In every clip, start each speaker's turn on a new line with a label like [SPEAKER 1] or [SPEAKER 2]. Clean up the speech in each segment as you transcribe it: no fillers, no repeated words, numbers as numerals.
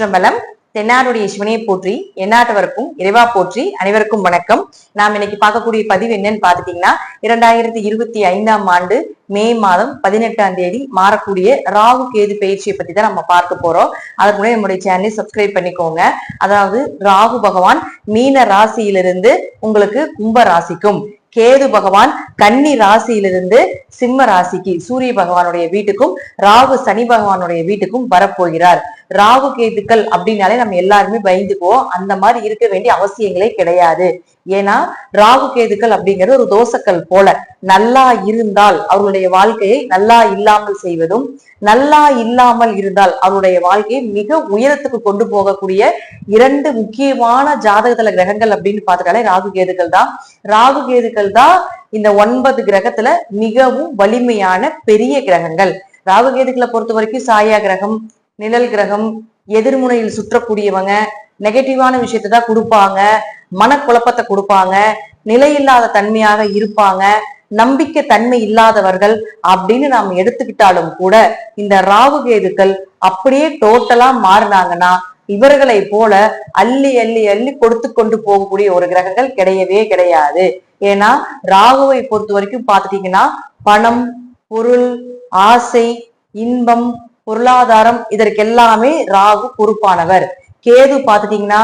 [SPEAKER 1] திருச்சிற்றம்பலம். தென்னாடுடைய சிவனையை போற்றி, எந்நாட்டவருக்கும் இறைவா போற்றி. அனைவருக்கும் வணக்கம். நாம் இன்னைக்கு பார்க்கக்கூடிய பதிவு என்னன்னு பாத்துட்டீங்கன்னா, 2025ஆம் ஆண்டு மே மாதம் 18ஆம் தேதி மாறக்கூடிய ராகு கேது பயிற்சியை பத்தி தான் நம்ம பார்க்க போறோம். அதுக்கு முன்னாடி நம்முடைய சேனலை சப்ஸ்கிரைப் பண்ணிக்கோங்க. அதாவது ராகு பகவான் மீன ராசியிலிருந்து உங்களுக்கு கும்ப ராசிக்கும், கேது பகவான் கன்னி ராசியிலிருந்து சிம்ம ராசிக்கு சூரிய பகவானுடைய வீட்டுக்கும், ராகு சனி பகவானுடைய வீட்டுக்கும் வரப்போகிறார். ராகு கேதுக்கள் அப்படின்னாலே நம்ம எல்லாருமே பயந்துக்குவோம். அந்த மாதிரி இருக்க வேண்டிய அவசியங்களே கிடையாது. ஏன்னா ராகு கேதுக்கள் அப்படிங்கிறது ஒரு தோசைக்கல் போல. நல்லா இருந்தால் அவர்களுடைய வாழ்க்கையை நல்லா இல்லாமல் செய்வதும், நல்லா இல்லாமல் இருந்தால் அவருடைய வாழ்க்கையை மிக உயரத்துக்கு கொண்டு போகக்கூடிய இரண்டு முக்கியமான ஜாதகத்துல கிரகங்கள் அப்படின்னு பார்த்துட்டாலே ராகு கேதுக்கள் தான். ராகு கேதுக்கள் தான் இந்த 9 கிரகத்துல மிகவும் வலிமையான பெரிய கிரகங்கள். ராகு கேதுக்களை பொறுத்த வரைக்கும் சாயா கிரகம், நிழல் கிரகம், எதிர்முனையில் சுற்றக்கூடியவங்க, நெகட்டிவான விஷயத்தை தான் கொடுப்பாங்க, மனக்குழப்பத்தை கொடுப்பாங்க, நிலையில்லாத தன்மையாக இருப்பாங்க, நம்பிக்கை தன்மை இல்லாதவர்கள் அப்படின்னு நாம் எடுத்துக்கிட்டாலும் கூட இந்த ராகு கேதுக்கள் அப்படியே டோட்டலா மாறினாங்கன்னா இவர்களை போல அள்ளி அள்ளி அள்ளி கொடுத்து கொண்டு போகக்கூடிய ஒரு கிரகங்கள் கிடையவே கிடையாது. ஏன்னா ராகுவை பொறுத்த வரைக்கும் பாத்துட்டீங்கன்னா பணம், பொருள், ஆசை, இன்பம், பொருளாதாரம் இதற்கெல்லாமே ராகு பொறுப்பானவர். கேது பாத்துட்டீங்கன்னா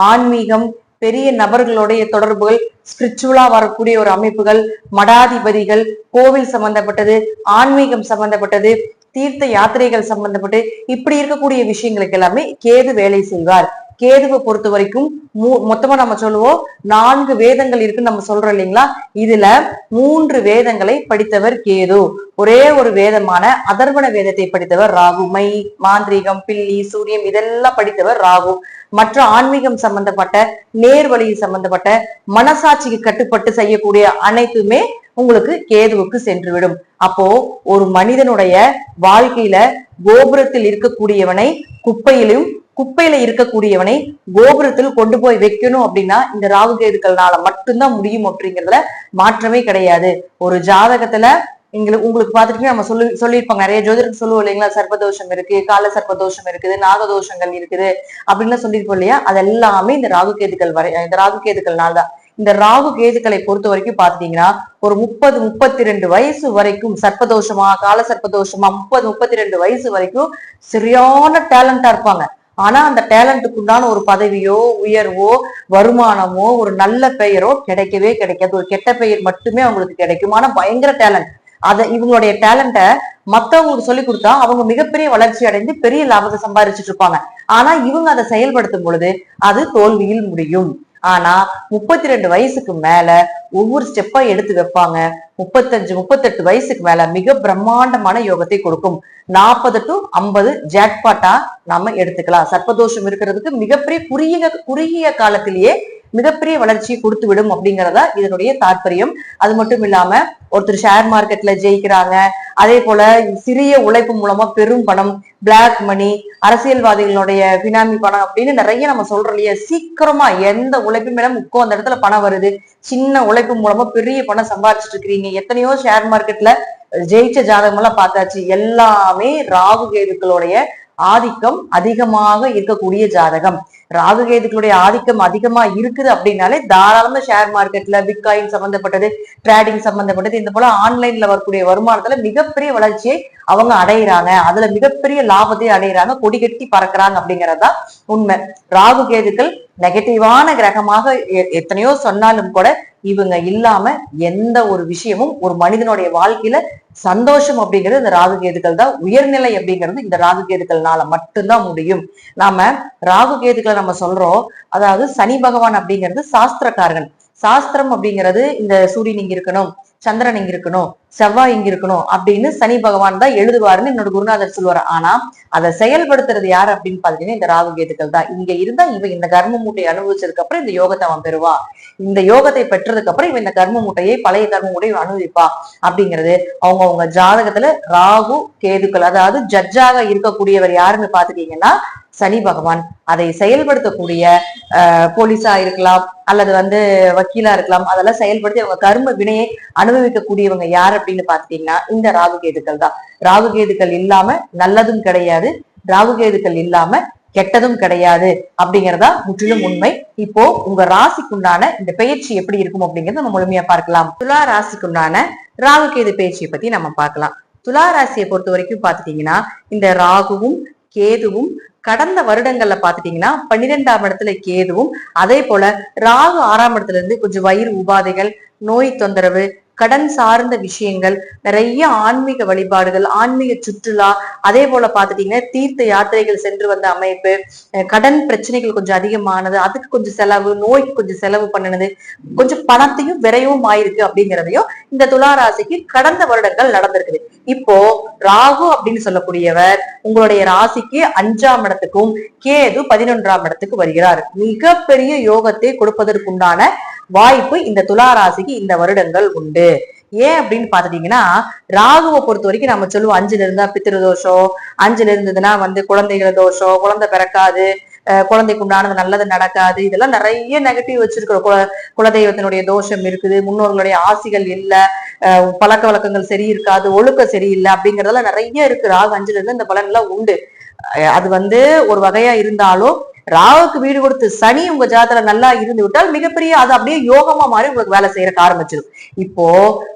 [SPEAKER 1] ஆன்மீகம், பெரிய நபர்களுடைய தொடர்புகள், ஸ்பிரிச்சுவலா வரக்கூடிய ஒரு அமைப்புகள், மடாதிபதிகள், கோவில் சம்பந்தப்பட்டது, ஆன்மீகம் சம்பந்தப்பட்டது, தீர்த்த யாத்திரைகள் சம்பந்தப்பட்டு இப்படி இருக்கக்கூடிய விஷயங்களுக்கு எல்லாமே கேது வேலை செய்வார். கேதுவை பொறுத்த வரைக்கும் மொத்தமா நம்ம சொல்லுவோம் 4 வேதங்கள் இருக்குன்னு நம்ம சொல்றோம் இல்லைங்களா. இதுல 3 வேதங்களை படித்தவர் கேது. ஒரே ஒரு வேதமான அதர்வண வேதத்தை படித்தவர் ராகு. மை, மாந்திரீகம், பில்லி, சூரியம் இதெல்லாம் படித்தவர் ராகு. மற்ற ஆன்மீகம் சம்பந்தப்பட்ட, நேர்வழியில் சம்பந்தப்பட்ட, மனசாட்சிக்கு கட்டுப்பட்டு செய்யக்கூடிய அனைத்துமே உங்களுக்கு கேதுவுக்கு சென்றுவிடும். அப்போ ஒரு மனிதனுடைய வாழ்க்கையில கோபுரத்தில் இருக்கக்கூடியவனை குப்பையிலும், குப்பையில இருக்கக்கூடியவனை கோபுரத்தில் கொண்டு போய் வைக்கணும் அப்படின்னா இந்த ராகு கேதுக்கள்னால மட்டும்தான் முடியும் அப்படிங்கிறதுல மாற்றமே கிடையாது. ஒரு ஜாதகத்துல உங்களுக்கு பார்த்துட்டு நம்ம சொல்லியிருப்பாங்க, நிறைய ஜோதிடர்கள் சொல்லுவோம் இல்லைங்களா, சர்ப்பதோஷம் இருக்கு, கால சர்ப்பதோஷம் இருக்குது, நாகதோஷங்கள் இருக்குது அப்படின்னு சொல்லியிருப்போம் இல்லையா. அது எல்லாமே இந்த ராகு கேதுக்கள்னால தான். இந்த ராகு கேதுக்களை பொறுத்த வரைக்கும் பாத்தீங்கன்னா ஒரு 30-32 வயசு வரைக்கும் சர்ப்பதோஷமா, கால சர்ப்பதோஷமா, 30-32 வயசு வரைக்கும் சரியான டேலண்டா இருப்பாங்க. ஆனா அந்த டேலண்ட்டுக்கு உண்டான ஒரு பதவியோ, உயர்வோ, வருமானமோ, ஒரு நல்ல பெயரோ கிடைக்கவே கிடைக்காது. ஒரு கெட்ட பெயர் மட்டுமே அவங்களுக்கு கிடைக்கும். ஆனா பயங்கர டேலண்ட். இவங்களுடைய டேலண்ட மத்தவங்களுக்கு சொல்லி கொடுத்தா அவங்க மிகப்பெரிய வளர்ச்சி அடைந்து பெரிய லாபத்தை சம்பாதிச்சுட்டு இருப்பாங்க. ஆனா இவங்க அதை செயல்படுத்தும் பொழுது அது தோல்வியில் முடியும். ஆனா 32 வயசுக்கு மேல ஒவ்வொரு ஸ்டெப்பா எடுத்து வைப்பாங்க. 35-38 வயசுக்கு மேல மிக பிரம்மாண்டமான யோகத்தை கொடுக்கும். 40 to 50 ஜாக்பாட்டா நாம எடுத்துக்கலாம். சர்ப்பதோஷம் இருக்கிறதுக்கு மிகப்பெரிய குறுகிய காலத்திலேயே மிகப்பெரிய வளர்ச்சியை கொடுத்து விடும் அப்படிங்கிறதா இதனுடைய தாற்பயம். அது மட்டும் இல்லாம ஒருத்தர் ஷேர் மார்க்கெட்ல ஜெயிக்கிறாங்க, அதே போல சிறிய உழைப்பு மூலமா பெரும் பணம், பிளாக் மணி, அரசியல்வாதிகளுடைய பினாமி பணம் அப்படின்னு நிறைய நம்ம சொல்றோம் இல்லையா. சீக்கிரமா எந்த உழைப்பு மேல அந்த இடத்துல பணம் வருது, சின்ன உழைப்பு மூலமா பெரிய பணம் சம்பாதிச்சுட்டு இருக்கிறீங்க. எத்தனையோ ஷேர் மார்க்கெட்ல ஜெயிச்ச ஜாதகம் எல்லாம் பார்த்தாச்சு. எல்லாமே ராகு கேதுக்களுடைய ஆதிக்கம் அதிகமாக இருக்கக்கூடிய ஜாதகம். ராகு கேதுக்களுடைய ஆதிக்கம் அதிகமா இருக்குது அப்படின்னாலே தாராளமா ஷேர் மார்க்கெட்ல, பிட்காயின் சம்பந்தப்பட்டது, ட்ரேடிங் சம்பந்தப்பட்டது, இந்த போல ஆன்லைன்ல வரக்கூடிய வருமானத்துல மிகப்பெரிய வளர்ச்சியை அவங்க அடையிறாங்க. அதுல மிகப்பெரிய லாபத்தை அடையிறாங்க, கொடி கட்டி பறக்குறாங்க அப்படிங்கறதுதான் உண்மை. ராகு கேதுக்கள் நெகட்டிவான கிரகமாக எத்தனையோ சொன்னாலும் கூட இவங்க இல்லாம எந்த ஒரு விஷயமும் ஒரு மனிதனுடைய வாழ்க்கையில சந்தோஷம் அப்படிங்கிறது இந்த ராகு கேதுக்கள் தான். உயர்நிலை அப்படிங்கிறது இந்த ராகு கேதுக்கள்னால மட்டும்தான் முடியும். நாம ராகு கேதுக்களை நம்ம சொல்றோம், அதாவது சனி பகவான் அப்படிங்கிறது சாஸ்திரக்காரன். சாஸ்திரம் அப்படிங்கிறது இந்த சூரியன் இங்க இருக்கணும், சந்திரன் இங்க இருக்கணும், செவ்வாய் இங்க இருக்கணும் அப்படின்னு சனி பகவான் தான் எழுதுவாருன்னு என்னோட குருநாதர் சொல்லுவாரு. ஆனா அதை செயல்படுத்துறது யாரு அப்படின்னு பாத்தீங்கன்னா இந்த ராகு கேதுக்கள் தான். இங்க இருந்தா இவன் இந்த கர்ம மூட்டையை அனுபவிச்சதுக்கு அப்புறம் இந்த யோகத்தை அவன் பெறுவா, இந்த யோகத்தை பெற்றதுக்கு அப்புறம் இவன் இந்த கர்ம மூட்டையை, பழைய கர்ம மூட்டையை அனுபவிப்பா அப்படிங்கிறது அவங்க ஜாதகத்துல ராகு கேதுக்கள், அதாவது ஜட்ஜாக இருக்கக்கூடியவர் யாருன்னு பாத்துட்டீங்கன்னா சனி பகவான். அதை செயல்படுத்தக்கூடிய போலீஸா இருக்கலாம், அல்லது வக்கீலா இருக்கலாம். அதெல்லாம் செயல்படுத்தி அவங்க கர்ம வினையை அனுபவிக்கக்கூடியவங்க யார் அப்படின்னு பாத்தீங்கன்னா இந்த ராகு கேதுக்கள் தான். ராகு கேதுக்கள் இல்லாம நல்லதும் கிடையாது, ராகு கேதுக்கள் இல்லாம கெட்டதும் கிடையாது அப்படிங்கறதா முற்றிலும் உண்மை. இப்போ உங்க ராசிக்குண்டான இந்த பெயர்ச்சி எப்படி இருக்கும் அப்படிங்கறத நம்ம முழுமையா பார்க்கலாம். துலா ராசிக்குண்டான ராகு கேது பெயர்ச்சியை பத்தி நம்ம பார்க்கலாம். துலா ராசியை பொறுத்த வரைக்கும் பாத்துட்டீங்கன்னா இந்த ராகுவும் கேதுவும் கடந்த வருடங்கள்ல பாத்துட்டீங்கன்னா 12ஆம் இடத்துல கேதுவும், அதே போல ராகு 6ஆம் இடத்துல இருந்து கொஞ்சம் வயிறு உபாதைகள், நோய் தொந்தரவு, கடன் சார்ந்த விஷயங்கள், நிறைய ஆன்மீக வழிபாடுகள், ஆன்மீக சுற்றுலா, அதே போல பாத்துட்டீங்கன்னா தீர்த்த யாத்திரைகள் சென்று வந்த அமைப்பு, கடன் பிரச்சனைகள் கொஞ்சம் அதிகமானது, அதுக்கு கொஞ்சம் செலவு, நோய்க்கு கொஞ்சம் செலவு பண்ணினது, கொஞ்சம் பணத்தையும் விரைவும் ஆயிருக்கு அப்படிங்கிறதையும் இந்த துளாராசிக்கு கடந்த வருடங்கள் நடந்திருக்குது. இப்போ ராகு அப்படின்னு சொல்லக்கூடியவர் உங்களுடைய ராசிக்கு 5ஆம் இடத்துக்கும் கேது 11ஆம் இடத்துக்கு வருகிறார். மிகப்பெரிய யோகத்தை கொடுப்பதற்குண்டான வாய்ப்பு இந்த துலா ராசிக்கு இந்த வருடங்கள் உண்டு. ஏன் அப்படின்னு பாத்துட்டீங்கன்னா ராகுவை பொறுத்த வரைக்கும் நம்ம சொல்லுவோம் 5ல இருந்தா பித்திரு தோஷம், 5ல இருந்ததுன்னா குழந்தைகள் தோஷம், குழந்தை பிறக்காது, குழந்தைக்கு உண்டானது நல்லது நடக்காது, இதெல்லாம் நிறைய நெகட்டிவ் வச்சிருக்கிற குலதெய்வத்தினுடைய தோஷம் இருக்குது, முன்னோர்களுடைய ஆசிகள் இல்ல, பழக்க வழக்கங்கள் சரி இருக்காது, ஒழுக்கம் சரியில்லை அப்படிங்கறதெல்லாம் நிறைய இருக்கு. ராகு 5ல இருந்து இந்த பலன் எல்லாம் உண்டு. அது ஒரு வகையா இருந்தாலும் ராகுக்கு வீடு கொடுத்து சனி உங்க ஜாதகத்துல நல்லா இருந்து விட்டால் மிகப்பெரிய அது அப்படியே யோகமா மாறி உங்களுக்கு வேலை செய்யறதுக்கு ஆரம்பிச்சிடும். இப்போ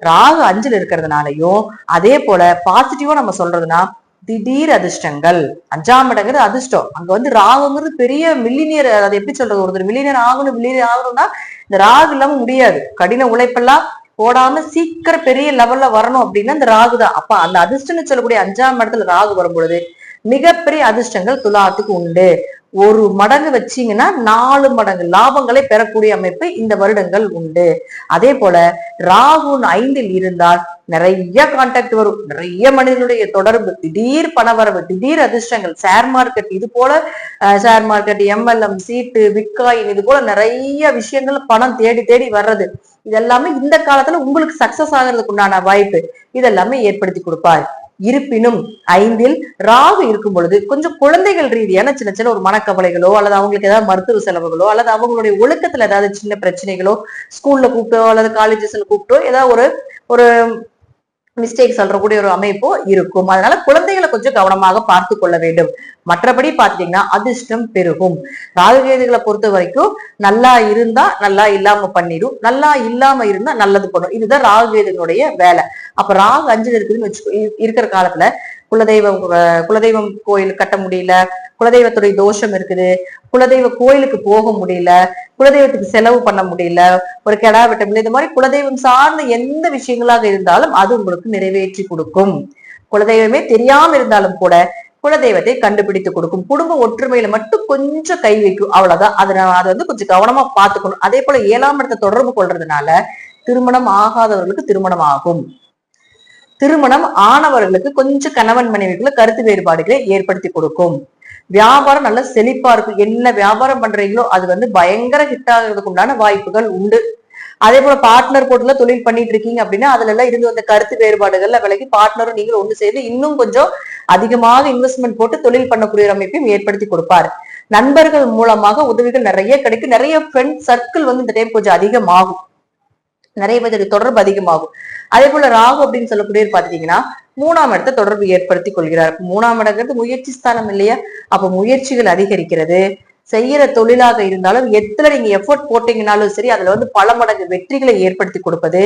[SPEAKER 1] ராகு 5ல இருக்கிறதுனாலயும் அதே போல பாசிட்டிவா நம்ம சொல்றதுன்னா திடீர் அதிர்ஷ்டங்கள். 5ஆம் இடங்கிறது அதிர்ஷ்டம். அங்க ராகுங்கிறது பெரிய மில்லினியர், அதை எப்படி சொல்றது, ஒருத்தர் மில்லினியர் ஆகணும்னா இந்த ராகு இல்லாம முடியாது. கடின உழைப்பெல்லாம் போடாம சீக்கிரம் பெரிய லெவல்ல வரணும் அப்படின்னா இந்த ராகு தான். அப்ப அந்த அதிர்ஷ்டம்னு சொல்லக்கூடிய 5ஆம் இடத்துல ராகு வரும் பொழுது மிகப்பெரிய அதிர்ஷ்டங்கள் துலாத்துக்கு உண்டு. ஒரு மடங்கு வச்சீங்கன்னா 4 மடங்கு லாபங்களை பெறக்கூடிய அமைப்பு இந்த வருடங்கள் உண்டு. அதே போல ராகு 5ல் இருந்தால் நிறைய கான்டாக்ட் வரும், நிறைய மனிதனுடைய தொடர்பு, திடீர் பணவரவு, திடீர் அதிர்ஷ்டங்கள், ஷேர் மார்க்கெட், இது போல ஷேர் மார்க்கெட், எம்எல்எம், சீட்டு, பிட்காயின், இது போல நிறைய விஷயங்கள் பணம் தேடி தேடி வர்றது, இதெல்லாமே இந்த காலத்துல உங்களுக்கு சக்சஸ் ஆகிறதுக்கு உண்டான வாய்ப்பு இதெல்லாமே ஏற்படுத்தி கொடுப்பார். இருப்பினும் 5ல் ராகு இருக்கும் பொழுது கொஞ்சம் குழந்தைகள் ரீதியான சின்ன சின்ன ஒரு மனக்கவலைகளோ அல்லது அவங்களுக்கு ஏதாவது மருத்துவ செலவுகளோ அல்லது அவங்களுடைய ஒழுக்கத்துல ஏதாவது சின்ன பிரச்சனைகளோ, ஸ்கூல்ல கூப்பிட்டோ அல்லது காலேஜஸ்ல கூப்பிட்டோ ஏதாவது ஒரு மிஸ்டேக் சொல்றக்கூடிய ஒரு அமைப்போ இருக்கும். அதனால குழந்தைகளை கொஞ்சம் கவனமாக பார்த்து கொள்ள வேண்டும். மற்றபடி பாத்தீங்கன்னா அதிர்ஷ்டம் பெருகும். ராகுகேதுகளை பொறுத்த வரைக்கும் நல்லா இருந்தா நல்லா இல்லாம பண்ணிடும், நல்லா இல்லாம இருந்தா நல்லது பண்ணும். இதுதான் ராகுகேதுகளுடைய வேலை. அப்ப ராகு 5ல் இருக்குதுன்னு இருக்கிற காலத்துல குலதெய்வம் கோயில் கட்ட முடியல, குலதெய்வத்துடைய தோஷம் இருக்குது, குலதெய்வ கோயிலுக்கு போக முடியல, குலதெய்வத்துக்கு செலவு பண்ண முடியல, ஒரு கெடா வெட்ட முடியல, இந்த மாதிரி குலதெய்வம் சார்ந்த எந்த விஷயங்களாக இருந்தாலும் அது உங்களுக்கு நிறைவேற்றி கொடுக்கும். குலதெய்வமே தெரியாம இருந்தாலும் கூட குலதெய்வத்தை கண்டுபிடித்து கொடுக்கும். குடும்ப ஒற்றுமையில மட்டும் கொஞ்சம் கை வைக்கும், அவ்வளவுதான். அதை கொஞ்சம் கவனமா பார்த்துக்கணும். அதே போல 7ஆம் இடத்தை தொடர்பு கொள்றதுனால திருமணம் ஆகாதவர்களுக்கு திருமணம் ஆகும், திருமணம் ஆனவர்களுக்கு கொஞ்சம் கணவன் மனைவிக்குள்ள கருத்து வேறுபாடுகளை ஏற்படுத்தி கொடுக்கும். வியாபாரம் நல்ல செழிப்பா இருக்கும். என்ன வியாபாரம் பண்றீங்களோ அது பயங்கர ஹிட் ஆகிறதுக்கு உண்டான வாய்ப்புகள் உண்டு. அதே போல பார்ட்னர் போட்டுல தொழில் பண்ணிட்டு இருக்கீங்க அப்படின்னா அதுல எல்லாம் இருந்து வந்த கருத்து வேறுபாடுகள்ல விலகி பார்ட்னரும் நீங்களும் ஒன்று சேர்ந்து இன்னும் கொஞ்சம் அதிகமாக இன்வெஸ்ட்மெண்ட் போட்டு தொழில் பண்ணக்கூடிய அமைப்பையும் ஏற்படுத்தி கொடுப்பார். நண்பர்கள் மூலமாக உதவிகள் நிறைய கிடைக்கும். நிறைய ஃப்ரெண்ட் சர்க்கிள் இந்த டைம் கொஞ்சம் அதிகமாகும், நிறைய பேருக்கு தொடர்பு அதிகமாகும். அதே போல ராகு அப்படின்னு சொல்லக்கூடிய பாத்தீங்கன்னா 3ஆம் இடத்தை தொடர்பு ஏற்படுத்தி கொள்கிறார். 3ஆம் இடங்கிறது முயற்சி ஸ்தானம் இல்லையா? அப்ப முயற்சிகள் அதிகரிக்கிறது. செய்யற தொழிலாக இருந்தாலும் எத்தனை நீங்க எஃபோர்ட் போட்டீங்கன்னாலும் சரி அதுல பல மடங்கு வெற்றிகளை ஏற்படுத்தி கொடுப்பது,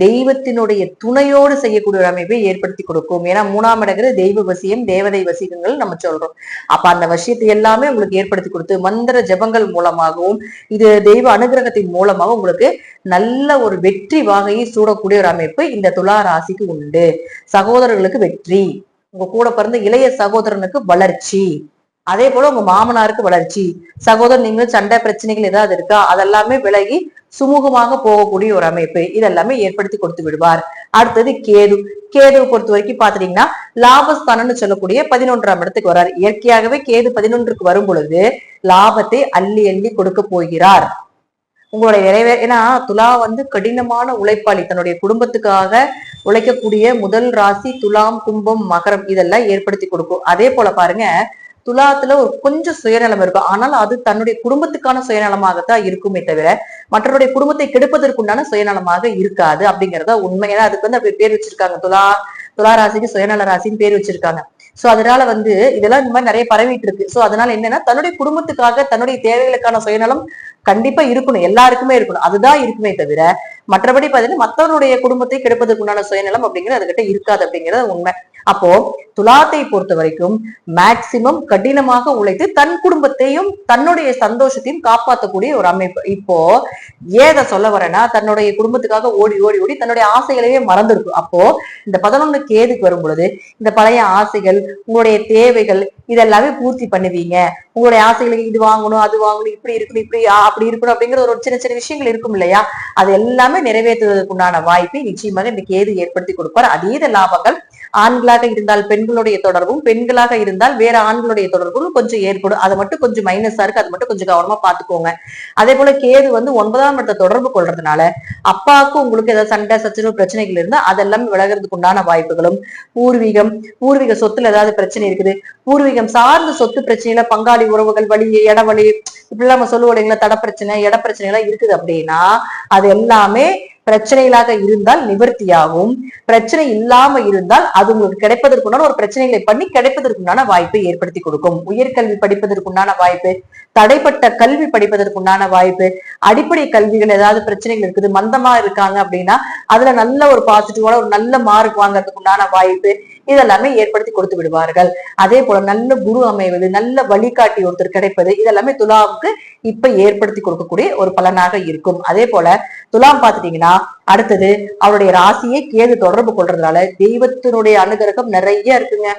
[SPEAKER 1] தெய்வத்தினுடைய துணையோடு செய்யக்கூடிய ஒரு அமைப்பை ஏற்படுத்தி கொடுக்கும். ஏன்னா 3ஆம் இடங்கிறது தெய்வ வசியம், தேவதை வசியங்கள் நம்ம சொல்றோம். அப்ப அந்த வசியத்தை எல்லாமே உங்களுக்கு ஏற்படுத்தி கொடுத்து மந்திர ஜபங்கள் மூலமாகவும் இது தெய்வ அனுகிரகத்தின் மூலமாக உங்களுக்கு நல்ல ஒரு வெற்றி வாகையை சூடக்கூடிய ஒரு அமைப்பு இந்த துலா ராசிக்கு உண்டு. சகோதரர்களுக்கு வெற்றி, உங்க கூட பிறந்த இளைய சகோதரனுக்கு வளர்ச்சி, அதே போல உங்க மாமனாருக்கு வளர்ச்சி, சகோதரர் நீங்களும் சண்டை பிரச்சனைகள் ஏதாவது இருக்கா அதெல்லாமே விலகி சுமூகமாக போகக்கூடிய ஒரு அமைப்பு இதெல்லாமே ஏற்படுத்தி கொடுத்து விடுவார். அடுத்தது கேது. கேதுவை பொறுத்த வரைக்கும் பாத்துட்டீங்கன்னா லாபஸ்தானம்னு சொல்லக்கூடிய 11ஆம் இடத்துக்கு வர்றாரு. இயற்கையாகவே கேது 11க்கு வரும் பொழுது லாபத்தை அள்ளி அள்ளி கொடுக்க போகிறார். உங்களுடைய ஏன்னா துலா கடினமான உழைப்பாளி, தன்னுடைய குடும்பத்துக்காக உழைக்கக்கூடிய முதல் ராசி துலாம், கும்பம், மகரம் இதெல்லாம் ஏற்படுத்தி கொடுக்கும். அதே போல பாருங்க துலாத்துல ஒரு கொஞ்சம் சுயநலம் இருக்கும், ஆனால் அது தன்னுடைய குடும்பத்துக்கான சுயநலமாகத்தான் இருக்குமே தவிர மற்றவருடைய குடும்பத்தை கெடுப்பதற்குண்டான சுயநலமாக இருக்காது அப்படிங்கறத உண்மை. ஏன்னா அதுக்கு அப்படி பேர் வச்சிருக்காங்க, துலா ராசிக்கு சுயநல ராசின்னு பேர் வச்சிருக்காங்க. சோ அதனால இதெல்லாம் இந்த மாதிரி நிறைய பரவிட்டு இருக்கு. சோ அதனால என்னன்னா தன்னுடைய குடும்பத்துக்காக தன்னுடைய தேவைகளுக்கான சுயநலம் கண்டிப்பா இருக்கணும், எல்லாருக்குமே இருக்கணும், அதுதான் இருக்குமே தவிர மற்றபடி பாத்தீங்கன்னா மற்றவருடைய குடும்பத்தை கெடுப்பதற்கு உண்டான சுயநலம் அப்படிங்கிறது அதுகிட்ட இருக்காது அப்படிங்கிறது உண்மை. அப்போ துலாத்தை பொறுத்த வரைக்கும் மேக்சிமம் கடினமாக உழைத்து தன் குடும்பத்தையும் தன்னுடைய சந்தோஷத்தையும் காப்பாற்றக்கூடிய ஒரு அமைப்பு. இப்போ ஏத சொல்ல வரேன்னா தன்னுடைய குடும்பத்துக்காக ஓடி ஓடி ஓடி தன்னுடைய ஆசைகளையே மறந்துருக்கும். அப்போ இந்த 11 கேதுக்கு வரும் பொழுது இந்த பழைய ஆசைகள், உங்களுடைய தேவைகள் இதெல்லாமே பூர்த்தி பண்ணுவீங்க. உங்களுடைய ஆசைகளுக்கு இது வாங்கணும், அது வாங்கணும், இப்படி இருக்கணும், இப்படி அப்படி இருக்கணும் அப்படிங்கிற ஒரு சின்ன சின்ன விஷயங்கள் இருக்கும் இல்லையா, அது எல்லாமே நிறைவேற்றுவதற்கு உண்டான வாய்ப்பை நிச்சயமாக இந்த கேது ஏற்படுத்தி கொடுப்பார். அதீத லாபங்கள் ஆண்களாக இருந்தால் பெண்களுடைய தொடர்பும், பெண்களாக இருந்தால் வேற ஆண்களுடைய தொடர்பும் கொஞ்சம் ஏற்படும். அது மட்டும் கொஞ்சம் மைனஸா இருக்கு, அது மட்டும் கொஞ்சம் கவனமா பாத்துக்கோங்க. அதே போல கேது 9ஆம் இடத்தை தொடர்பு கொள்றதுனால அப்பாவுக்கு உங்களுக்கு ஏதாவது சண்டை சச்சரவு பிரச்சனைகள் இருந்தா அதெல்லாம் விலகிறதுக்கு உண்டான வாய்ப்புகளும், பூர்வீக சொத்துல ஏதாவது பிரச்சனை இருக்குது, பூர்வீகம் சார்ந்த சொத்து பிரச்சனையில பங்காளி உறவுகள் வழி, இடவழி, இப்படி நம்ம சொல்லுவோம் இல்லைங்களா, தட பிரச்சனை, இட பிரச்சனை எல்லாம் இருக்குது அப்படின்னா அது எல்லாமே பிரச்சனைகளாக இருந்தால் நிவர்த்தியாகும். பிரச்சனை இல்லாம இருந்தால் அது உங்களுக்கு கிடைப்பதற்குண்டான ஒரு பிரச்சனைகளை பண்ணி கிடைப்பதற்குண்டான வாய்ப்பை ஏற்படுத்தி கொடுக்கும். உயர்கல்வி படிப்பதற்குண்டான வாய்ப்பு, தடைப்பட்ட கல்வி படிப்பதற்குண்டான வாய்ப்பு, அடிப்படை கல்விகள் ஏதாவது பிரச்சனைகள் இருக்குது, மந்தமா இருக்காங்க அப்படின்னா அதுல நல்ல ஒரு பாசிட்டிவான ஒரு நல்ல மார்க் வாங்கறதுக்கு உண்டான வாய்ப்பு இதெல்லாமே ஏற்படுத்தி கொடுத்து விடுவார்கள். அதே போல நல்ல குரு அமைவது, நல்ல வழிகாட்டி ஒருத்தர் கிடைப்பது இதெல்லாமே துலாவுக்கு இப்ப ஏற்படுத்தி கொடுக்கக்கூடிய ஒரு பலனாக இருக்கும். அதே போல துலாம் பாத்துட்டீங்கன்னா அடுத்தது அவருடைய ராசியை கேது தொடர்பு கொள்றதுனால தெய்வத்தினுடைய அனுகிரகம் நிறைய இருக்குங்க.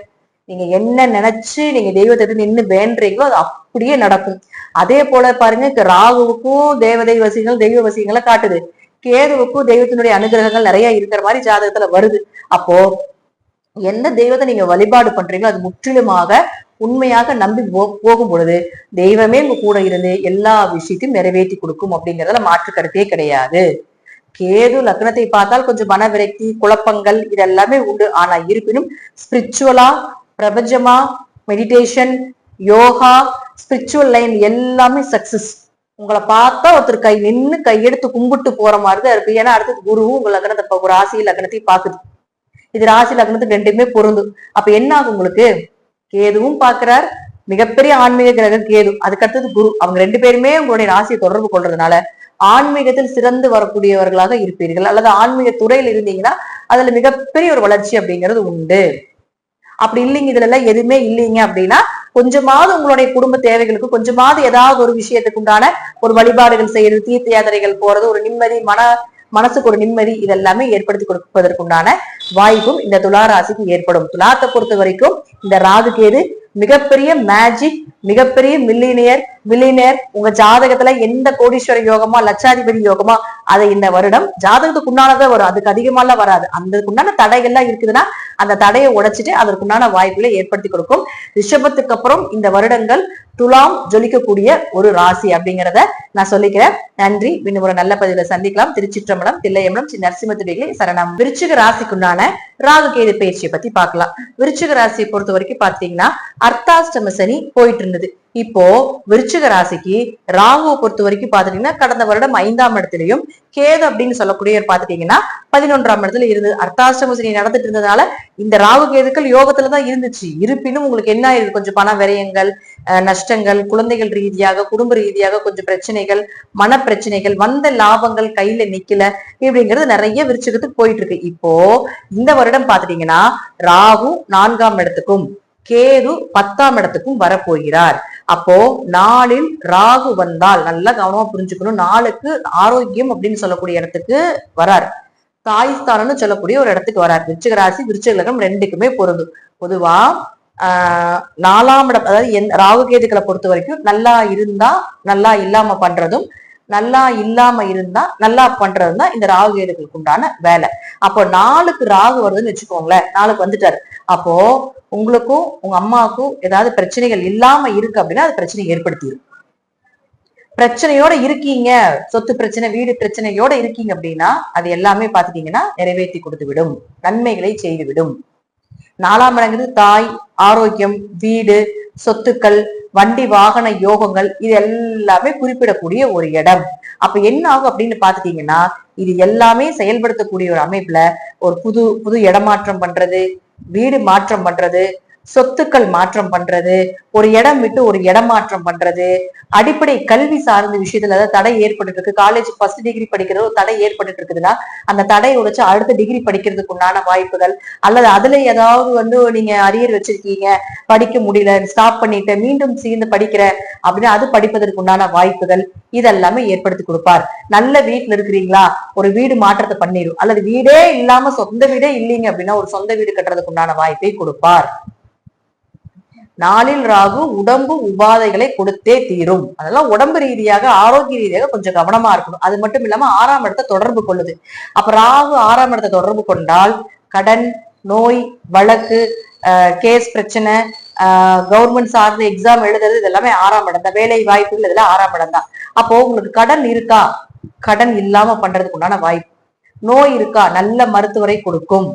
[SPEAKER 1] நீங்க என்ன நினைச்சு நீங்க தெய்வத்தை நின்று வேண்டீங்களோ அது அப்படியே நடக்கும். அதே போல பாருங்க, ராகுவுக்கும் தேவதை வசியங்கள் தெய்வ வசியங்களை காட்டுது, கேதுவுக்கும் தெய்வத்தினுடைய அனுகிரகங்கள் நிறைய இருக்கிற மாதிரி ஜாதகத்துல வருது. அப்போ எந்த தெய்வத்தை நீங்க வழிபாடு பண்றீங்களோ அது முற்றிலுமாக உண்மையாக நம்பி போகும் பொழுது தெய்வமே உங்க கூட இருந்து எல்லா விஷயத்தையும் நிறைவேற்றி கொடுக்கும் அப்படிங்கறதுல மாற்று கருத்தே கிடையாது. கேது லக்னத்தை பார்த்தால் கொஞ்சம் மன விரக்தி, குழப்பங்கள் இதெல்லாமே உண்டு. ஆனா இருப்பினும் ஸ்பிரிச்சுவலா, பிரபஞ்சமா, மெடிடேஷன், யோகா, ஸ்பிரிச்சுவல் லைன் எல்லாமே சக்சஸ். உங்களை பார்த்தா ஒருத்தர் கை நின்று கையெடுத்து கும்பிட்டு போற மாதிரிதான் இருக்கு. ஏன்னா அடுத்தது குருவும் உங்க லக்னத்தை ஒரு ராசி லக்னத்தை பாக்குது. இது ராசி லக்னத்துக்கு ரெண்டுமே பொருந்தும். அப்ப என்ன ஆகும், உங்களுக்கு கேதுவும் பாக்குறார், மிகப்பெரிய ஆன்மீக கிரகம் கேது, அதுக்கு அடுத்தது குரு, அவங்க ரெண்டு பேருமே உங்களுடைய ராசியை தொடர்பு கொள்றதுனால ஆன்மீகத்தில் சிறந்து வரக்கூடியவர்களாக இருப்பீர்கள். அல்லது ஆன்மீக துறையில் இருந்தீங்கன்னா அதுல மிகப்பெரிய ஒரு வளர்ச்சி அப்படிங்கிறது உண்டு. அப்படி இல்லைங்க, இதுல எல்லாம் எதுவுமே இல்லைங்க அப்படின்னா கொஞ்சமாவது உங்களுடைய குடும்ப தேவைகளுக்கு கொஞ்சமாவது ஏதாவது ஒரு விஷயத்துக்கு உண்டான ஒரு வழிபாடுகள் செய்யறது, தீர்த்த யாத்திரைகள் போறது, ஒரு நிம்மதி மனசுக்கு ஒரு நிம்மதி இதெல்லாமே ஏற்படுத்தி கொடுப்பதற்குண்டான வாய்ப்பும் இந்த துலா ராசிக்கு ஏற்படும். துலாத்தை பொறுத்த வரைக்கும் இந்த ராகு கேது மிகப்பெரிய மேஜிக், மிகப்பெரிய மில்லினியர் உங்க ஜாதகத்துல எந்த கோடீஸ்வர யோகமா லட்சாதிபதி யோகமா அதை இந்த வருடம் ஜாதகத்துக்கு உண்டானதான் வரும், அதுக்கு அதிகமாலாம் வராது. அதுக்கு உண்டான தடைகள்லாம் இருக்குதுன்னா அந்த தடையை உடைச்சிட்டு அதற்குண்டான வாய்ப்புகளை ஏற்படுத்தி கொடுக்கும். ரிஷபத்துக்கு அப்புறம் இந்த வருடங்கள் துலாம் ஜொலிக்கக்கூடிய ஒரு ராசி அப்படிங்கிறத நான் சொல்லிக்கிறேன். நன்றி. இன்னும் ஒரு நல்ல பதிவுல சந்திக்கலாம். திருச்சிற்றம்பலம், தில்லையம்பலம், ஸ்ரீ நரசிம்மத்துடைய சரணம். விருச்சிக ராசிக்குண்டான ராகு கேது பயிற்சியை பத்தி பார்க்கலாம். விருச்சிக ராசியை பொறுத்த வரைக்கும் பாத்தீங்கன்னா அர்த்தாஷ்டம சனி போயிட்டு இருந்தது. இப்போ விருச்சிக ராசிக்கு ராகுவை பொறுத்த வரைக்கும் பாத்துட்டீங்கன்னா கடந்த வருடம் 5ஆம் இடத்துலயும், கேது அப்படின்னு சொல்லக்கூடிய பாத்துட்டீங்கன்னா 11ஆம் இடத்துல இருந்தது. அர்த்தாஷ்டம சனி நடந்துட்டு இருந்ததுனால இந்த ராகு கேதுக்கள் யோகத்துலதான் இருந்துச்சு. இருப்பினும் உங்களுக்கு என்ன ஆயிருக்கு, கொஞ்சம் பண விரயங்கள், நஷ்டங்கள், குழந்தைகள் ரீதியாக, குடும்ப ரீதியாக கொஞ்சம் பிரச்சனைகள், மன பிரச்சனைகள், வந்த லாபங்கள் கையில நிக்கல இப்படிங்கிறது நிறைய விருச்சிகத்துக்கு போயிட்டு இருக்கு. இப்போ இந்த வருடம் பாத்துட்டீங்கன்னா ராகு 4ஆம் இடத்துக்கும் கேது 10ஆம் இடத்துக்கும் வரப்போகிறார். அப்போ நாளில் ராகு வந்தால் நல்லா கவனமா புரிஞ்சுக்கணும். நாளுக்கு ஆரோக்கியம் அப்படின்னு சொல்லக்கூடிய இடத்துக்கு வரார், தாய்ஸ்தானம்னு சொல்லக்கூடிய ஒரு இடத்துக்கு வரார். விருச்சிக ராசி விருச்சிக லக்னம் ரெண்டுக்குமே பொருந்தும். பொதுவா 4ஆம் இடம், அதாவது ராகு கேதுக்களை பொறுத்த வரைக்கும் நல்லா இருந்தா நல்லா இல்லாம பண்றதும், நல்லா இல்லாம இருந்தா நல்லா பண்றதும் தான் இந்த ராகு கேதுகளுக்கு உண்டான வேலை. அப்போ நாளுக்கு ராகு வருதுன்னு வச்சுக்கோங்களேன், நாளுக்கு வந்துட்டாரு. அப்போ உங்களுக்கும் உங்க அம்மாவுக்கும் ஏதாவது பிரச்சனைகள் இல்லாம இருக்கு அப்படின்னா அது பிரச்சனை ஏற்படுத்திடும். பிரச்சனையோட இருக்கீங்க, சொத்து பிரச்சனை, வீடு பிரச்சனையோட இருக்கீங்க அப்படின்னா அது எல்லாமே பாத்துட்டீங்கன்னா நிறைவேற்றி கொடுத்து விடும், நன்மைகளை செய்து விடும். 4ஆம் இடங்கிறது தாய், ஆரோக்கியம், வீடு, சொத்துக்கள், வண்டி வாகன யோகங்கள் இது எல்லாமே குறிப்பிடக்கூடிய ஒரு இடம். அப்ப என்ன ஆகும் அப்படின்னு பாத்துட்டீங்கன்னா இது எல்லாமே செயல்படுத்தக்கூடிய ஒரு அமைப்புல ஒரு புது இடமாற்றம் பண்றது, வீடு மாற்றம் பண்றது, சொத்துக்கள் மாற்றம் பண்றது, ஒரு இடம் விட்டு ஒரு இடம் மாற்றம் பண்றது, அடிப்படை கல்வி சார்ந்த விஷயத்துல ஏதாவது தடை ஏற்பட்டு இருக்கு, காலேஜ் ஃபர்ஸ்ட் டிகிரி படிக்கிறது ஒரு தடை ஏற்பட்டு இருக்குதுன்னா அந்த தடை உடைச்சு அடுத்த டிகிரி படிக்கிறதுக்கு உண்டான வாய்ப்புகள், அல்லது அதுல ஏதாவது நீங்க அரியர் வச்சிருக்கீங்க, படிக்க முடியல, ஸ்டாப் பண்ணிட்டு மீண்டும் சேர்ந்து படிக்கிற அப்படின்னா அது படிப்பதற்கு உண்டான வாய்ப்புகள் இதெல்லாமே ஏற்படுத்தி கொடுப்பார். நல்ல வீட்டுல இருக்கிறீங்களா, ஒரு வீடு மாற்றத்தை பண்ணிடும், அல்லது வீடே இல்லாம சொந்த வீடே இல்லைங்க அப்படின்னா ஒரு சொந்த வீடு கட்டுறதுக்கு உண்டான வாய்ப்பை கொடுப்பார். நாளில் ராகு உடம்பு உபாதைகளை கொடுத்தே தீரும். அதெல்லாம் உடம்பு ரீதியாக ஆரோக்கிய ரீதியாக கொஞ்சம் கவனமா இருக்கணும். அது மட்டும் இல்லாம 6ஆம் இடத்தை தொடர்பு கொள்ளுது. அப்ப ராகு 6ஆம் இடத்தை தொடர்பு கொண்டால் கடன், நோய், வழக்கு, கேஸ் பிரச்சனை, கவர்மெண்ட் சார்ந்த எக்ஸாம் எழுதுறது இதெல்லாமே 6ஆம் இடம் தான். வேலை வாய்ப்புகள் இதெல்லாம் 6ஆம் இடம் தான். அப்போ உங்களுக்கு கடன் இருக்கா, கடன் இல்லாம பண்றதுக்கு உண்டான வாய்ப்பு. நோய் இருக்கா, நல்ல மருத்துவரை கொடுக்கும்.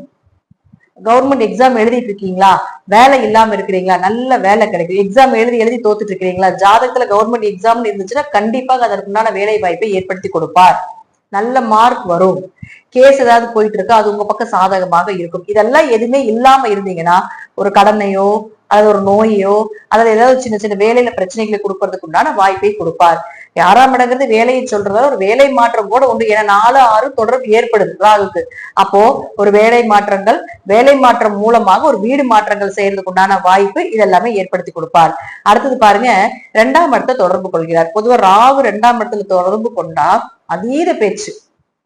[SPEAKER 1] கவர்மெண்ட் எக்ஸாம் எழுதிட்டு இருக்கீங்களா, வேலை இல்லாம இருக்கிறீங்களா, நல்ல வேலை கிடைக்கும். எக்ஸாம் எழுதி தோத்துட்டு இருக்கிறீங்களா, ஜாதகத்துல கவர்மெண்ட் எக்ஸாம் இருந்துச்சுன்னா கண்டிப்பாக அதற்குண்டான வேலை வாய்ப்பை ஏற்படுத்தி கொடுப்பார். நல்ல மார்க் வரும். கேஸ் ஏதாவது போயிட்டு இருக்கு, அது உங்க பக்கம் சாதகமாக இருக்கும். இதெல்லாம் எதுவுமே இல்லாம இருந்தீங்கன்னா ஒரு கடனையோ அல்லது ஒரு நோயோ அல்லது ஏதாவது சின்ன சின்ன வேலையில பிரச்சனைகளை கொடுக்கறதுக்கு உண்டான வாய்ப்பை கொடுப்பார். 6ஆம் இடங்கிறது வேலையை சொல்றத ஒரு வேலை மாற்றம் கூட உண்டு. ஏன்னா 4, 6 தொடர்பு ஏற்படுது ராகுக்கு. அப்போ ஒரு வேலை மாற்றங்கள், வேலை மாற்றம் மூலமாக ஒரு வீடு மாற்றங்கள் செய்யறதுக்கு உண்டான வாய்ப்பு இதெல்லாமே ஏற்படுத்தி கொடுப்பார். அடுத்தது பாருங்க, 2ஆம் இடத்தை தொடர்பு கொள்கிறார். பொதுவா ராகு 2ஆம் இடத்துல தொடர்பு கொண்டா அதீத பேச்சு,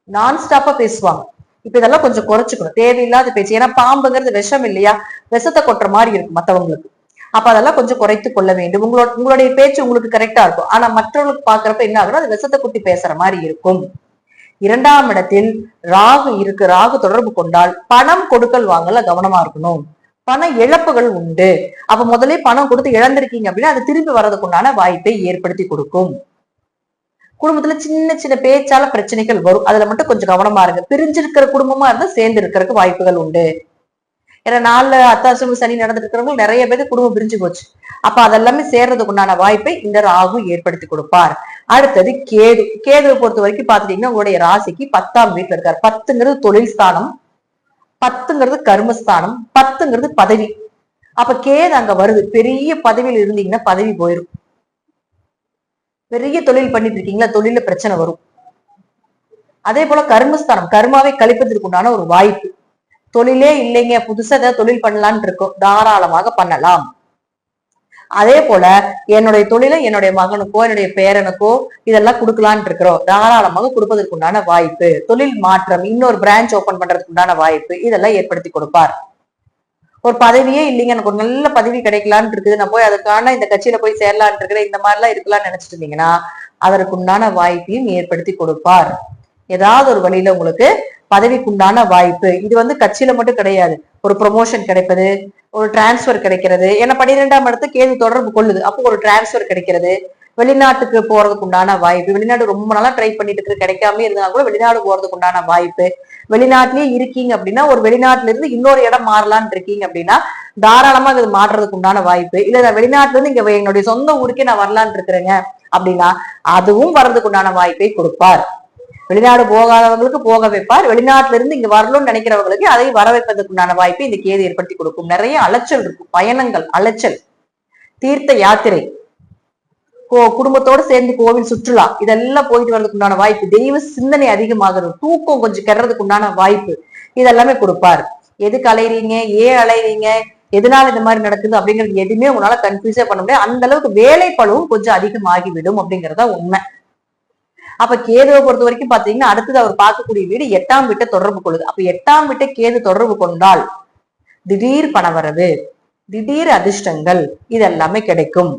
[SPEAKER 1] நான் ஸ்டாப்பா பேசுவாங்க. இப்ப இதெல்லாம் கொஞ்சம் குறைச்சுக்கணும், தேவையில்லாத பேச்சு. ஏன்னா பாம்புங்கிறது விஷம் இல்லையா, விஷத்தை கொட்டுற மாதிரி இருக்கும் மத்தவங்களுக்கு. அப்ப அதெல்லாம் கொஞ்சம் குறைத்து கொள்ள வேண்டும். உங்களுடைய பேச்சு உங்களுக்கு கரெக்டா இருக்கும், ஆனா மற்றவங்களுக்கு பாக்குறப்ப என்ன ஆகும்னா அது விஷத்தை குட்டி பேசுற மாதிரி இருக்கும். 2ஆம் இடத்தில் ராகு தொடர்பு கொண்டால் பணம் கொடுக்கல் வாங்கல கவனமா இருக்கணும். பண இழப்புகள் உண்டு. அப்ப முதலே பணம் கொடுத்து இழந்திருக்கீங்க அப்படின்னா அது திரும்பி வர்றதுக்கு உண்டான வாய்ப்பை ஏற்படுத்தி கொடுக்கும். குடும்பத்துல சின்ன சின்ன பேச்சால பிரச்சனைகள் வரும், அதுல மட்டும் கொஞ்சம் கவனமா இருங்க. பிரிஞ்சிருக்கிற குடும்பமா இருந்தா சேர்ந்து இருக்கிறதுக்கு வாய்ப்புகள் உண்டு. ஏன்னா 4 அத்தாசிரம சனி நடந்துட்டு இருக்கிறவங்க நிறைய பேருக்கு குடும்பம் பிரிஞ்சு போச்சு. அப்ப அதெல்லாமே சேர்றதுக்கு உண்டான வாய்ப்பை இந்த ராகு ஏற்படுத்தி கொடுப்பார். அடுத்தது கேதுவை பொறுத்த வரைக்கும் பாத்துட்டீங்கன்னா உங்களுடைய ராசிக்கு 10ஆம் வீட்டுல இருக்காரு. 10ங்கிறது தொழில் ஸ்தானம், 10ங்கிறது கர்மஸ்தானம், 10ங்கிறது பதவி. அப்ப கேது அங்க வருது. பெரிய பதவியில் இருந்தீங்கன்னா பதவி போயிடும். பெரிய தொழில் பண்ணிட்டு இருக்கீங்களா, தொழில பிரச்சனை வரும். அதே போல கர்மஸ்தானம், கர்மாவை கழிப்பதற்கு உண்டான ஒரு வாய்ப்பு. தொழிலே இல்லைங்க, புதுசா ஏதாவது தொழில் பண்ணலான்னு இருக்கோம், தாராளமாக பண்ணலாம். அதே போல என்னுடைய தொழிலை என்னுடைய மகனுக்கோ என்னுடைய பேரனுக்கோ இதெல்லாம் கொடுக்கலான் இருக்கிறோம், தாராளமாக கொடுப்பதற்கு உண்டான வாய்ப்பு. தொழில் மாற்றம், இன்னொரு பிரான்ச் ஓபன் பண்றதுக்கு உண்டான வாய்ப்பு இதெல்லாம் ஏற்படுத்தி கொடுப்பார். ஒரு பதவியே இல்லைங்க, எனக்கு ஒரு நல்ல பதவி கிடைக்கலான்னு இருக்குது, நான் போய் அதுக்கான இந்த கட்சியில போய் சேரலான் இருக்கிறேன், இந்த மாதிரி எல்லாம் இருக்கலாம்னு நினைச்சிட்டு இருந்தீங்கன்னா அதற்கு உண்டான வாய்ப்பையும் ஏற்படுத்தி கொடுப்பார். ஏதாவது ஒரு வழியில உங்களுக்கு பதவிக்குண்டான வாய்ப்பு. இது கட்சியில மட்டும் கிடையாது, ஒரு ப்ரொமோஷன் கிடைப்பது, ஒரு டிரான்ஸ்பர் கிடைக்கிறது. ஏன்னா 12ஆம் இடத்து கேது தொடர்பு கொள்ளுது, அப்போ ஒரு டிரான்ஸ்பர் கிடைக்கிறது. வெளிநாட்டுக்கு போறதுக்கு உண்டான வாய்ப்பு. வெளிநாடு ரொம்ப நாளா ட்ரை பண்ணிட்டு இருக்கு, கிடைக்காம இருந்தா கூட வெளிநாடு போறதுக்கு உண்டான வாய்ப்பு. வெளிநாட்டிலேயே இருக்கீங்க அப்படின்னா ஒரு வெளிநாட்டுல இருந்து இன்னொரு இடம் மாறலான்னு இருக்கீங்க அப்படின்னா தாராளமா இது மாறுறதுக்கு உண்டான வாய்ப்பு. இல்ல நான் வெளிநாட்டுல இருந்து இங்க என்னுடைய சொந்த ஊருக்கே நான் வரலான்னு இருக்கிறேங்க அப்படின்னா அதுவும் வர்றதுக்கு உண்டான வாய்ப்பை கொடுப்பார். வெளிநாடு போகாதவங்களுக்கு போக வைப்பார், வெளிநாட்டுல இருந்து இங்க வரணும்னு நினைக்கிறவங்களுக்கு அதை வர வைப்பதற்கு உண்டான வாய்ப்பை இந்த கேது ஏற்படுத்தி கொடுக்கும். நிறைய அலைச்சல் இருக்கும், பயணங்கள், அலைச்சல், தீர்த்த யாத்திரை, குடும்பத்தோட சேர்ந்து கோவில் சுற்றுலா இதெல்லாம் போயிட்டு வர்றதுக்கு உண்டான வாய்ப்பு. தெய்வ சிந்தனை அதிகமாகிறது, தூக்கம் கொஞ்சம் கெடுறதுக்கு உண்டான வாய்ப்பு இதெல்லாமே கொடுப்பார். எதுக்கு அலைறீங்க, ஏன் அலைறீங்க, எதனால இந்த மாதிரி நடக்குது அப்படிங்கிறது எதுவுமே உங்களால கன்ஃபியூஸே பண்ண முடியாது. அந்த அளவுக்கு வேலை பழுவும் கொஞ்சம் அதிகமாகிவிடும் அப்படிங்கறத உண்மை. அப்ப கேதுவை பொறுத்த வரைக்கும் பாத்தீங்கன்னா அடுத்தது அவர் பார்க்கக்கூடிய வீடு 8ஆம் வீட்டை தொடர்பு கொள்ளுது. அப்ப 8ஆம் வீட்டை கேது தொடர்பு கொண்டால் திடீர் பணவரவு, திடீர் அதிர்ஷ்டங்கள் இதெல்லாமே கிடைக்கும்.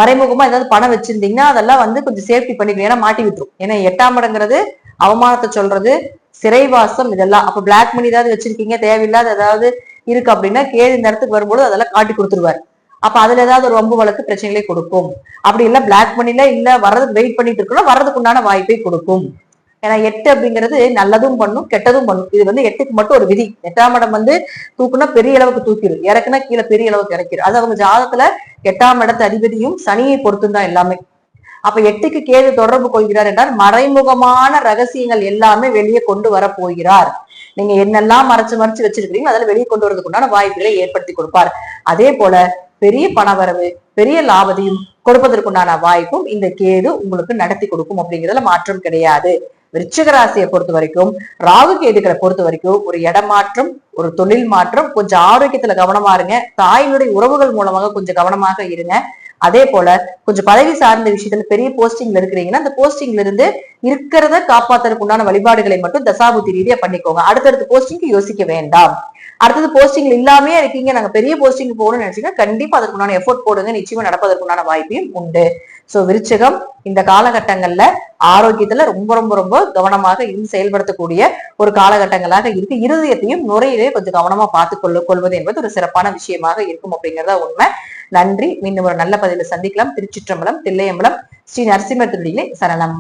[SPEAKER 1] மறைமுகமா ஏதாவது பணம் வச்சிருந்தீங்கன்னா அதெல்லாம் கொஞ்சம் சேஃப்டி பண்ணிக்கணும், ஏன்னா மாட்டி விட்டுரும். ஏன்னா 8ஆம் இடங்கிறது அவமானத்தை சொல்றது, சிறைவாசம் இதெல்லாம். அப்ப பிளாக் மணி ஏதாவது வச்சிருக்கீங்க, தேவையில்லாத ஏதாவது இருக்கு அப்படின்னா கேது இந்த இடத்துக்கு வரும்போது அதெல்லாம் காட்டி கொடுத்துருவாரு. அப்ப அதுல ஏதாவது ஒரு வம்பு வழக்கு பிரச்சனைகளை கொடுக்கும். அப்படி இல்ல பிளாக் மணில இல்ல வர்றதுக்கு வெயிட் பண்ணிட்டு இருக்கணும், வர்றதுக்கு உண்டான வாய்ப்பை கொடுக்கும். ஏன்னா 8 அப்படிங்கிறது நல்லதும் பண்ணும் கெட்டதும் பண்ணும். இது 8க்கு மட்டும் ஒரு விதி. 8ஆம் இடம் தூக்குனா பெரிய அளவுக்கு தூக்கிடும், இறக்குனா கீழே பெரிய அளவுக்கு இறக்கிடும். அது அவங்க ஜாதகத்துல 8ஆம் இடத்து அதிபதியும் சனியை பொறுத்தும் தான் எல்லாமே. அப்ப 8க்கு கேது தொடர்பு கொள்கிறார் என்றால் மறைமுகமான ரகசியங்கள் எல்லாமே வெளியே கொண்டு வர போகிறார். நீங்க என்னெல்லாம் மறைச்சு மறைச்சு வச்சிருக்கிறீங்க அதெல்லாம் வெளியே கொண்டு வரதுக்கு உண்டான வாய்ப்புகளை ஏற்படுத்தி கொடுப்பார். அதே போல பெரிய பணவரவு, பெரிய லாபத்தையும் கொடுப்பதற்குண்டான வாய்ப்பும் இந்த கேது உங்களுக்கு நடத்தி கொடுக்கும் அப்படிங்கிறதுல மாற்றம் கிடையாது. விருச்சிக ராசியை பொறுத்த வரைக்கும் ராகு கேதுக்களை பொறுத்த வரைக்கும் ஒரு இடமாற்றம், ஒரு தொழில் மாற்றம், கொஞ்சம் ஆரோக்கியத்துல கவனமா இருங்க. தாயினுடைய உறவுகள் மூலமாக கொஞ்சம் கவனமாக இருங்க. அதே போல கொஞ்சம் பதவி சார்ந்த விஷயத்துல பெரிய போஸ்டிங்ல இருக்கிறீங்கன்னா அந்த போஸ்டிங்ல இருந்து இருக்கிறத காப்பாத்துறதுக்கு உண்டான வழிபாடுகளை மட்டும் தசாபுத்தி ரீதியா பண்ணிக்கோங்க. அடுத்தடுத்த போஸ்டிங்க்கு யோசிக்க வேண்டாம். அடுத்தது போஸ்டிங்ல இல்லாமே இருக்கீங்க, நாங்க பெரிய போஸ்டிங் போகணும்னு நினைச்சீங்கன்னா கண்டிப்பா அதற்குண்டான எஃபோர்ட் போடுங்க, நிச்சயமா நடப்பதற்குண்டான வாய்ப்பையும் உண்டு. சோ விருச்சிகம் இந்த காலகட்டங்கள்ல ஆரோக்கியத்துல ரொம்ப ரொம்ப ரொம்ப கவனமாக இருந்து செயல்படுத்தக்கூடிய ஒரு காலகட்டங்களாக இருக்கு. இருதயத்தையும் நுரையிலே கொஞ்சம் கவனமா பார்த்து கொள்வது என்பது ஒரு சிறப்பான விஷயமாக இருக்கும் அப்படிங்கறத உண்மை. நன்றி. மீண்டும் ஒரு நல்ல பதில சந்திக்கலாம். திருச்சிற்றம்பலம், தில்லையம்பலம், ஸ்ரீ நரசிம்மர் திருடியிலே சரணம்.